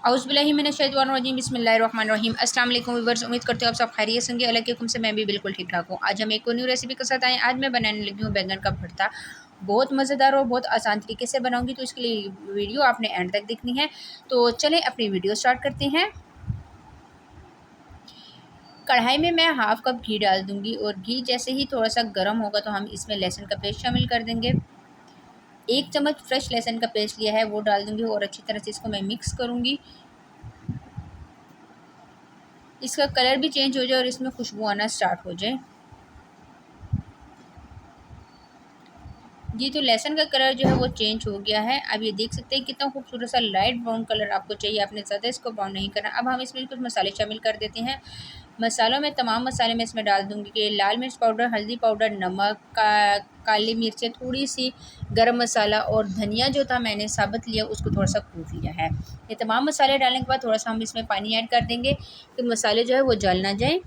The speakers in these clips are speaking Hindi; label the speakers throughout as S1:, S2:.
S1: औज़ुबिल्लाहिमिनश्शैतानिर्रजीम बिस्मिल्लाहिर्रहमानिर्रहीम। अस्सलाम वालेकुम व्यूअर्स, उम्मीद करते हो आप सब खैरियत से होंगे। अल्लाह के हुक्म से मैं भी बिल्कुल ठीक ठाक हूँ। आज हम एक और न्यू रेसिपी के साथ आए। आज मैं बनाने लगी हूँ बैंगन का भरता। बहुत मज़ेदार और बहुत आसान तरीके से बनाऊँगी, तो इसके लिए वीडियो आपने एंड तक देखनी है। तो चलें अपनी वीडियो स्टार्ट करते हैं। कढ़ाई में मैं हाफ़ कप घी डाल दूँगी और घी जैसे ही थोड़ा सा गर्म होगा तो हम इसमें लहसुन का पेस्ट शामिल कर देंगे। 1 चम्मच फ्रेश लहसुन का पेस्ट लिया है वो डाल दूँगी और अच्छी तरह से इसको मैं मिक्स करूँगी। इसका कलर भी चेंज हो जाए और इसमें खुशबू आना स्टार्ट हो जाए। जी, तो लहसुन का कलर जो है वो चेंज हो गया है। अब ये देख सकते हैं कितना खूबसूरत सा लाइट ब्राउन कलर आपको चाहिए, आपने ज़्यादा इसको ब्राउन नहीं करना। अब हम इसमें कुछ मसाले शामिल कर देते हैं। मसालों में तमाम मसाले मैं इसमें डाल दूँगी कि लाल मिर्च पाउडर, हल्दी पाउडर, नमक, काली मिर्चें, थोड़ी सी गरम मसाला और धनिया जो था मैंने साबुत लिया उसको थोड़ा सा कूट लिया है। ये तमाम मसाले डालने के बाद थोड़ा सा हम इसमें पानी ऐड कर देंगे कि मसाले जो है वो जल ना जाए।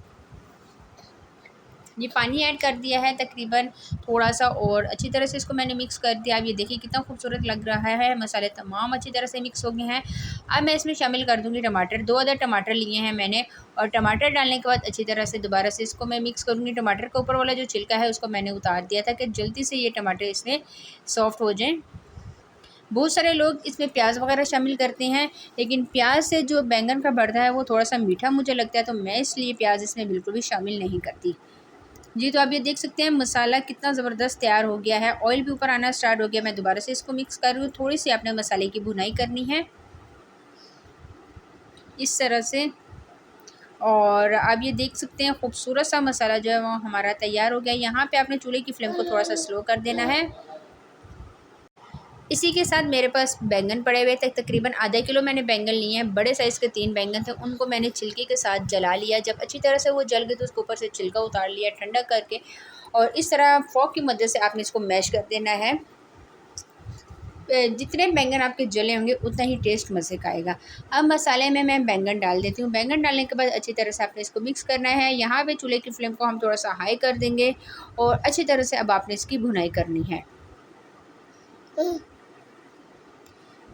S1: ये पानी ऐड कर दिया है तकरीबन थोड़ा सा, और अच्छी तरह से इसको मैंने मिक्स कर दिया। अब ये देखिए कितना खूबसूरत लग रहा है, मसाले तमाम अच्छी तरह से मिक्स हो गए हैं। अब मैं इसमें शामिल कर दूंगी टमाटर। 2 अदर टमाटर लिए हैं मैंने, और टमाटर डालने के बाद अच्छी तरह से दोबारा से इसको मैं मिक्स करूँगी। टमाटर का ऊपर वाला जो छिलका है उसको मैंने उतार दिया था कि जल्दी से ये टमाटर इसमें सॉफ्ट हो जाएँ। बहुत सारे लोग इसमें प्याज वगैरह शामिल करते हैं, लेकिन प्याज से जो बैंगन का भरता है वो थोड़ा सा मीठा मुझे लगता है, तो मैं इसलिए प्याज इसमें बिल्कुल भी शामिल नहीं करती। जी, तो आप ये देख सकते हैं मसाला कितना ज़बरदस्त तैयार हो गया है, ऑयल भी ऊपर आना स्टार्ट हो गया। मैं दोबारा से इसको मिक्स कर रही हूँ। थोड़ी सी आपने मसाले की भुनाई करनी है इस तरह से, और आप ये देख सकते हैं खूबसूरत सा मसाला जो है वो हमारा तैयार हो गया। यहाँ पे आपने चूल्हे की फ्लेम को थोड़ा सा स्लो कर देना है। इसी के साथ मेरे पास बैंगन पड़े हुए थे, तकरीबन आधा किलो मैंने बैंगन लिए हैं। बड़े साइज़ के 3 बैंगन थे, उनको मैंने छिलके के साथ जला लिया। जब अच्छी तरह से वो जल गए तो उसके ऊपर से छिलका उतार लिया ठंडा करके, और इस तरह फ़ोर्क की मदद से आपने इसको मैश कर देना है। जितने बैंगन आपके जले होंगे उतना ही टेस्ट मज़े का आएगा। अब मसाले में मैं बैंगन डाल देती हूँ। बैंगन डालने के बाद अच्छी तरह से आपने इसको मिक्स करना है। यहाँ पे चूल्हे की फ्लेम को हम थोड़ा सा हाई कर देंगे और अच्छी तरह से अब आपने इसकी भुनाई करनी है।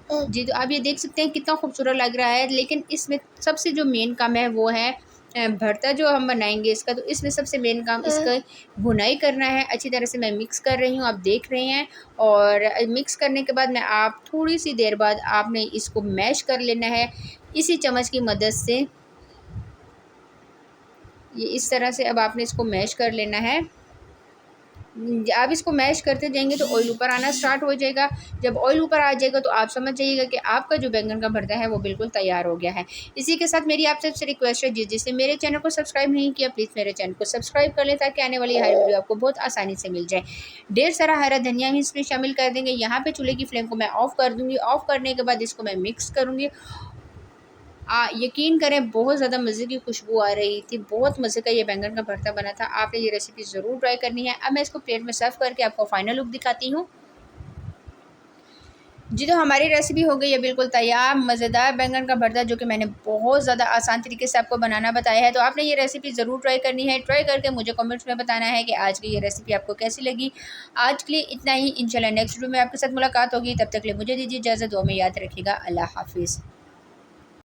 S1: जी, तो आप ये देख सकते हैं कितना खूबसूरत लग रहा है, लेकिन इसमें सबसे जो मेन काम है वो है भरता जो हम बनाएंगे इसका, तो इसमें सबसे मेन काम इसका भुनाई करना है। अच्छी तरह से मैं मिक्स कर रही हूँ, आप देख रहे हैं, और मिक्स करने के बाद मैं आप थोड़ी सी देर बाद आपने इसको मैश कर लेना है इसी चम्मच की मदद से। ये इस तरह से अब आपने इसको मैश कर लेना है। आप इसको मैश करते जाएंगे तो ऑयल ऊपर आना स्टार्ट हो जाएगा। जब ऑयल ऊपर आ जाएगा तो आप समझ जाइएगा कि आपका जो बैंगन का भरता है वो बिल्कुल तैयार हो गया है। इसी के साथ मेरी आपसे रिक्वेस्ट है, जिसने मेरे चैनल को सब्सक्राइब नहीं किया प्लीज़ मेरे चैनल को सब्सक्राइब कर लें, ताकि आने वाली हर वीडियो आपको बहुत आसानी से मिल जाए। ढेर सारा हरा धनिया भी इसमें शामिल कर देंगे। यहाँ पर चूल्हे की फ्लेम को मैं ऑफ़ कर दूँगी। ऑफ़ करने के बाद इसको मैं मिक्स करूँगी। यकीन करें बहुत ज़्यादा मज़े की खुशबू आ रही थी, बहुत मज़े का ये बैंगन का भरता बना था। आपने ये रेसिपी ज़रूर ट्राई करनी है। अब मैं इसको प्लेट में सर्व करके आपको फ़ाइनल लुक दिखाती हूँ। जी, तो हमारी रेसिपी हो गई है बिल्कुल तैयार, मज़ेदार बैंगन का भरता, जो कि मैंने बहुत ज़्यादा आसान तरीके से आपको बनाना बताया है। तो आपने ये रेसिपी ज़रूर ट्राई करनी है। ट्राई करके मुझे कमेंट्स में बताना है कि आज की ये रेसिपी आपको कैसी लगी। आज के लिए इतना ही, इंशाल्लाह नेक्स्ट वीडियो में आपके साथ मुलाकात होगी। तब तक के लिए मुझे दीजिए इजाज़त। दुआ में याद रखिएगा। अल्लाह हाफ़िज़।